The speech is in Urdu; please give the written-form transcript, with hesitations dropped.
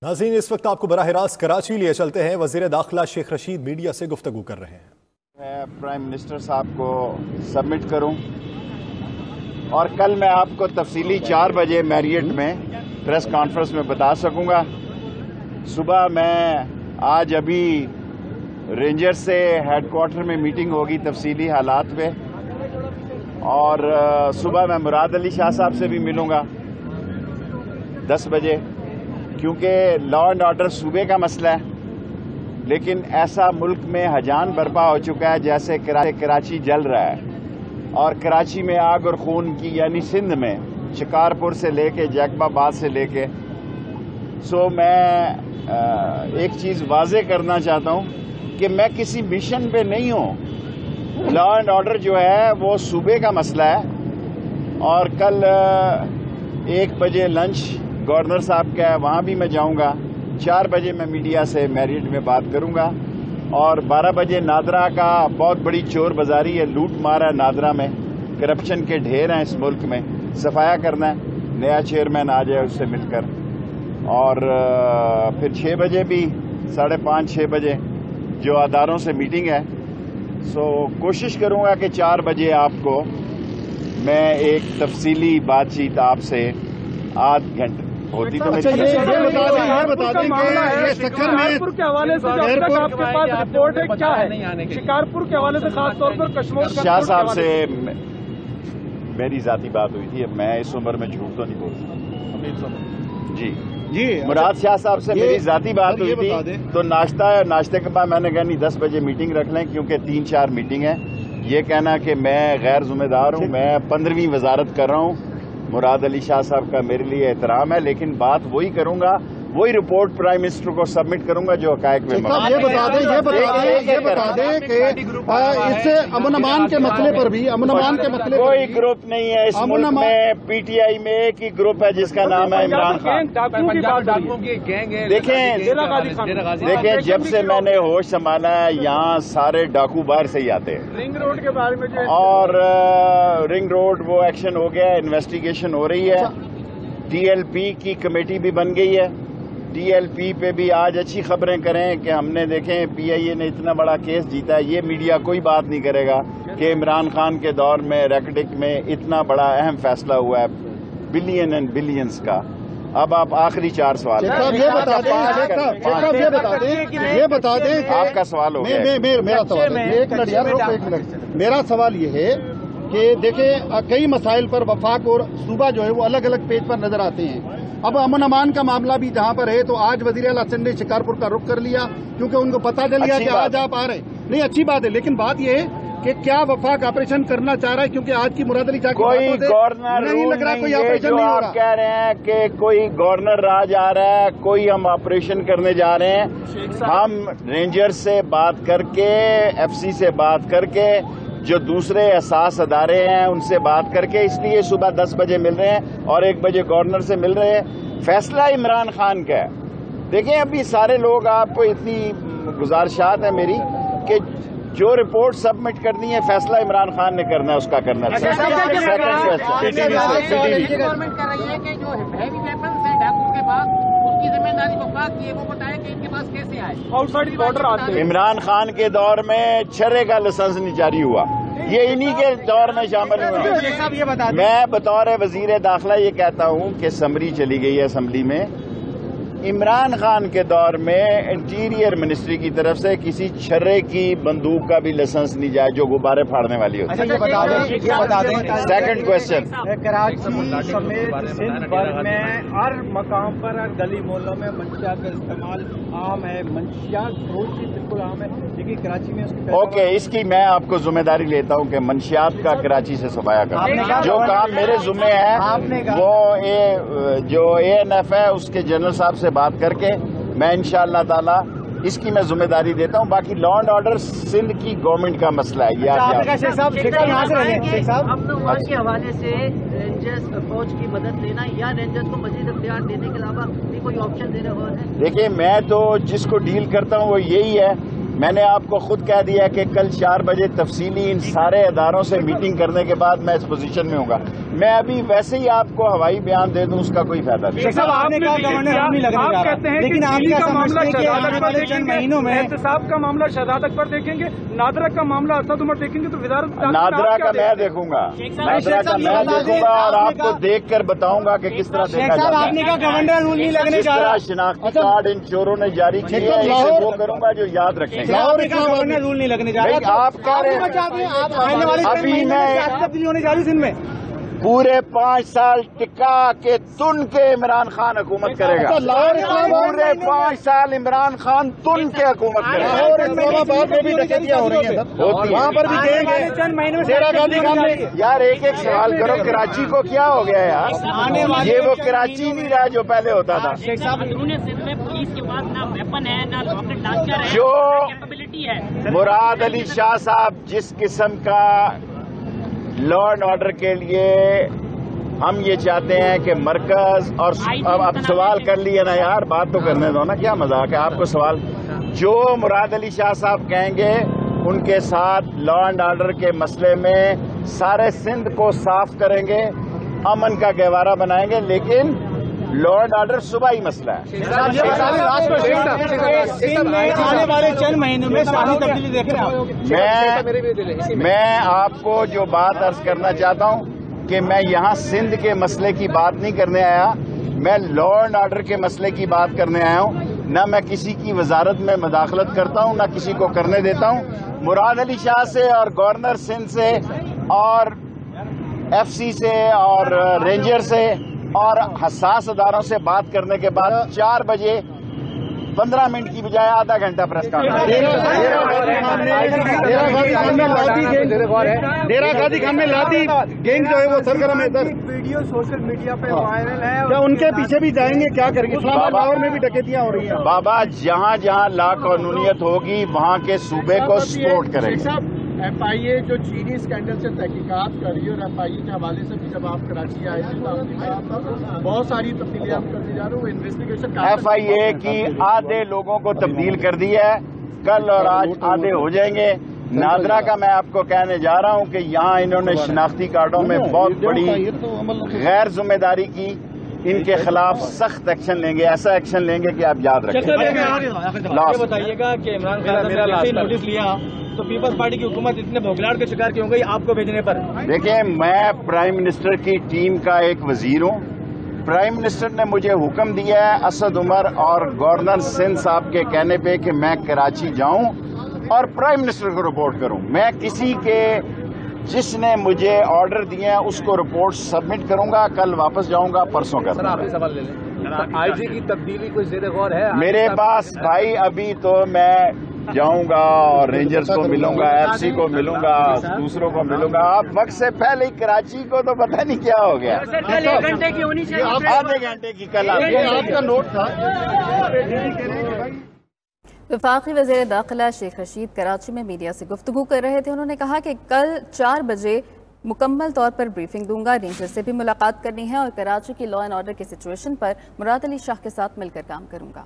ناظرین اس وقت آپ کو براہ راست کراچی لیے چلتے ہیں۔ وزیر داخلہ شیخ رشید میڈیا سے گفتگو کر رہے ہیں۔ میں پرائم منسٹر صاحب کو سبمٹ کروں اور کل میں آپ کو تفصیلی 4 بجے میریٹ میں پریس کانفرنس میں بتا سکوں گا۔ صبح میں آج ابھی رینجر سے ہیڈ کوارٹر میں میٹنگ ہوگی تفصیلی حالات پہ، اور صبح میں مراد علی شاہ صاحب سے بھی ملوں گا 10 بجے، کیونکہ لا اینڈ آرڈر صوبے کا مسئلہ ہے، لیکن ایسا ملک میں ہجان برپا ہو چکا ہے جیسے کراچی جل رہا ہے، اور کراچی میں آگ اور خون کی، یعنی سندھ میں شکارپور سے لے کے جیکب آباد سے لے کے میں ایک چیز واضح کرنا چاہتا ہوں کہ میں کسی مشن پہ نہیں ہوں۔ لا اینڈ آرڈر جو ہے وہ صوبے کا مسئلہ ہے، اور کل 1 بجے لنچ گورنر صاحب کا ہے، وہاں بھی میں جاؤں گا۔ 4 بجے میں میڈیا سے میریٹ میں بات کروں گا، اور 12 بجے نادرا کا بہت بڑی چور بازاری ہے، لوٹ مار ہے نادرا میں، کرپشن کے ڈھیر ہیں اس ملک میں، صفایا کرنا ہے۔ نیا چیئرمین آ جائے اس سے مل کر، اور پھر 6 بجے بھی 5:30 6 بجے جو اداروں سے میٹنگ ہے، کوشش کروں گا کہ 4 بجے آپ کو میں ایک تفصیلی بات چیت آپ سے آدھ گھنٹے ہوتی تو شکارپور کے حوالے سے آپ کے پاس رپورٹ ہے کیا ہے؟ شکارپور کے حوالے سے خاص طور پر کشمیر شاہ صاحب سے میری ذاتی بات ہوئی تھی۔ اب میں اس عمر میں جھوٹ تو نہیں بول سکتا۔ جی مراد شاہ صاحب سے میری ذاتی بات ہوئی تھی، تو ناشتے کے بعد میں نے کہا نہیں 10 بجے میٹنگ رکھ لیں، کیونکہ 3-4 میٹنگ ہے۔ یہ کہنا کہ میں غیر ذمہ دار ہوں، میں 15ویں وزارت کر رہا ہوں۔ مراد علی شاہ صاحب کا میرے لیے احترام ہے، لیکن بات وہی کروں گا، وہی رپورٹ پرائم منسٹر کو سبمٹ کروں گا جو حقائق میں یہ بتا دیں کہ اس سے امن امان کے مسئلے پر بھی کوئی گروپ نہیں ہے اس ملک میں۔ پی ٹی آئی میں ایک ہی گروپ ہے جس کا نام ہے عمران خان۔ دیکھیں جب سے میں نے ہوش سنبھالا ہے یہاں سارے ڈاکو باہر سے ہی آتے ہیں، رنگ روڈ کے بارے میں اور رنگ روڈ وہ ایکشن ہو گیا، انویسٹیگیشن ہو رہی ہے، ٹی ایل پی کی کمیٹی بھی بن گئی ہے۔ ٹی ایل پی پہ بھی آج اچھی خبریں کریں کہ ہم نے دیکھیں پی آئی اے نے اتنا بڑا کیس جیتا ہے۔ یہ میڈیا کوئی بات نہیں کرے گا کہ عمران خان کے دور میں ریکٹک میں اتنا بڑا اہم فیصلہ ہوا ہے، بلین اینڈ بلینز کا۔ اب آپ آخری 4 سوال یہ بتا دیں آپ کا سوال ہو گیا۔ میرا سوال یہ ہے کہ دیکھیں کئی مسائل پر وفاق اور صوبہ جو ہے وہ الگ الگ پیج پر نظر آتے ہیں۔ اب امن امان کا معاملہ بھی جہاں پر ہے تو آج وزیر اعلیٰ حسن نے شکارپور کا رخ کر لیا، کیونکہ ان کو پتا چل گیا کہ آج آپ آ رہے ہیں۔ نہیں اچھی بات ہے، لیکن بات یہ ہے کہ کیا وفاق آپریشن کرنا چاہ رہا ہے؟ کیونکہ آج کی مراد علی شاہ کوئی گورنر نہیں لگ رہا کوئی آپریشن نہیں ہو رہا۔ کہہ رہے ہیں کہ کوئی گورنر راج آ رہا ہے، کوئی ہم آپریشن کرنے جا رہے ہیں۔ ہم رینجر سے بات کر کے، ایف سی سے بات کر کے، جو دوسرے احساس ادارے ہیں ان سے بات کر کے، اس لیے صبح 10 بجے مل رہے ہیں اور 1 بجے گورنر سے مل رہے ہیں۔ فیصلہ عمران خان کا ہے۔ دیکھیں ابھی سارے لوگ آپ کو اتنی گزارشات ہے میری کہ جو رپورٹ سبمٹ کرنی ہے فیصلہ عمران خان نے کرنا ہے، اس کا کرنا ہے۔ عمران خان کے دور میں چھرے کا لائسنس نہیں جاری ہوا، یہ انہی کے دور میں شامل ہوا۔ میں بطور وزیر داخلہ یہ کہتا ہوں کہ سمری چلی گئی ہے اسمبلی میں، عمران خان کے دور میں انٹیریئر منسٹری کی طرف سے کسی چھرے کی بندوق کا بھی لائسنس نہیں جائے جو غبارے پھاڑنے والی ہوتی ہے۔ سیکنڈ کوشچن، کراچی سمیت سندھ بھر میں ہر مقام پر، ہر گلی محلوں میں منشیات کا استعمال عام ہے، منشیات فروشی بالکل عام ہے، لیکن کراچی میں اوکے اس کی میں آپ کو ذمہ داری لیتا ہوں کہ منشیات کا کراچی سے صفایا کرنا۔ جو کام میرے ذمہ ہے وہ جو اے این ایف ہے اس کے جنرل صاحب سے بات کر کے میں انشاءاللہ تعالی اس کی میں ذمہ داری دیتا ہوں۔ باقی لا اینڈ آرڈر سندھ کی گورنمنٹ کا مسئلہ ہے۔ یہ امن امان کے حوالے سے رینجرز فوج کی مدد لینا یا رینجرز کو مزید اختیار دینے کے علاوہ بھی کوئی آپشن دے رہے ہیں؟ دیکھیں میں تو جس کو ڈیل کرتا ہوں وہ یہی ہے۔ میں نے آپ کو خود کہہ دیا کہ کل 4 بجے تفصیلی ان سارے اداروں سے میٹنگ کرنے کے بعد میں اس پوزیشن میں ہوں گا۔ میں ابھی ویسے ہی آپ کو ہوائی بیان دے دوں، اس کا کوئی فائدہ نہیں۔ آپ کہتے ہیں کہ چینی کا معاملہ شہزاد اکبر دیکھیں گے، احتساب کا معاملہ شہزاد اکبر دیکھیں گے، نادرا کا معاملہ اسد عمر دیکھیں گے، تو وزارت نادرا کا میں دیکھوں گا، نادرا کا میں دیکھوں گا اور آپ کو دیکھ کر بتاؤں گا کہ کس طرح دیکھا جاتا ہے۔ جس طرح شناختی کارڈ ان چوروں نے جاری کیے ہیں، اسے وہ کروں گا جو یاد رکھیں گے۔ آپ کہہ رہے ابھی میں پورے 5 سال ٹکا کے تن کے عمران خان حکومت کرے گا، پورے 5 سال عمران خان تن کے حکومت کرے گا۔ یار ایک ایک سوال کرو، کراچی کو کیا ہو گیا یار؟ یہ وہ کراچی نہیں رہا جو پہلے ہوتا تھا۔ جو مراد علی شاہ صاحب جس قسم کا لا اینڈ آرڈر کے لیے ہم یہ چاہتے ہیں کہ مرکز اور اب سوال کر لیے نا یار، بات تو کرنے دو نا، کیا مذاق ہے آپ کو سوال؟ جو مراد علی شاہ صاحب کہیں گے ان کے ساتھ لا اینڈ آرڈر کے مسئلے میں سارے سندھ کو صاف کریں گے، امن کا گہوارہ بنائیں گے، لیکن لا اینڈ آرڈر صوبائی مسئلہ ہے۔ آنے والے چند مہینوں میں ساری تبدیلی دیکھ رہا ہوں۔ میں آپ کو جو بات عرض کرنا چاہتا ہوں کہ میں یہاں سندھ کے مسئلے کی بات نہیں کرنے آیا، میں لا اینڈ آرڈر کے مسئلے کی بات کرنے آیا ہوں۔ نہ میں کسی کی وزارت میں مداخلت کرتا ہوں، نہ کسی کو کرنے دیتا ہوں۔ مراد علی شاہ سے اور گورنر سندھ سے اور ایف سی سے اور رینجر سے اور حساس اداروں سے بات کرنے کے بعد 4 بجے 15 منٹ کی بجائے آدھا گھنٹہ پریس کانفرنس۔ ڈیرہ غازی خان میں لادی گینگ جو ہے وہ سرگرم ہے سر، ویڈیو سوشل میڈیا پہ وائرل ہے، کیا ان کے پیچھے بھی جائیں گے؟ کیا کریں گے؟ اسلام آباد لاہور میں بھی ڈکیتیاں ہو رہی ہیں بابا، جہاں جہاں لا قانونیت ہوگی وہاں کے صوبے کو سپورٹ کریں گے۔ ایف آئی اے جو چینی اسکینڈل سے تحقیقات کر رہی ہے، اور ایف آئی اے کے حوالے سے بھی جب آپ کراچی آئے تھے تو آپ نے کہا بہت ساری تبدیلیاں ہم کرتے جا رہے ہیں، وہ انویسٹیگیشن ایف آئی اے کی آدھے لوگوں کو تبدیل کر دی ہے، کل اور آج آدھے ہو جائیں گے۔ نادرا کا میں آپ کو کہنے جا رہا ہوں کہ یہاں انہوں نے شناختی کارڈوں میں بہت بڑی غیر ذمہ داری کی، ان کے خلاف سخت ایکشن لیں گے، ایسا ایکشن لیں گے کہ آپ یاد رکھیں۔ بتائیے گا کہ عمران خان نے نوٹس لیا تو پیپلز پارٹی کی حکومت اتنے بھوگلاٹ کے شکار کیوں گئی آپ کو بھیجنے پر؟ دیکھیں، میں پرائم منسٹر کی ٹیم کا ایک وزیر ہوں۔ پرائم منسٹر نے مجھے حکم دیا ہے اسد عمر اور گورنر سندھ صاحب کے کہنے پہ کہ میں کراچی جاؤں اور پرائم منسٹر کو رپورٹ کروں۔ میں کسی کے جس نے مجھے آرڈر دیے ہیں اس کو رپورٹ سبمٹ کروں گا، کل واپس جاؤں گا، پرسوں کا سوال لے لیں، آئی جی کی تبدیلی کوئی زیر غور ہے؟ میرے پاس بھائی ابھی تو میں جاؤں گا اور رینجرز کو ملوں گا، ایف سی کو ملوں گا، دوسروں کو ملوں گا۔ آپ وقت سے پہلے ہی کراچی کو تو پتہ نہیں کیا ہو گیا، آدھے گھنٹے کی کل آپ کا نوٹ تھا۔ وفاقی وزیر داخلہ شیخ رشید کراچی میں میڈیا سے گفتگو کر رہے تھے۔ انہوں نے کہا کہ کل 4 بجے مکمل طور پر بریفنگ دوں گا، رینجر سے بھی ملاقات کرنی ہے اور کراچی کی لا اینڈ آرڈر کی سچویشن پر مراد علی شاہ کے ساتھ مل کر کام کروں گا۔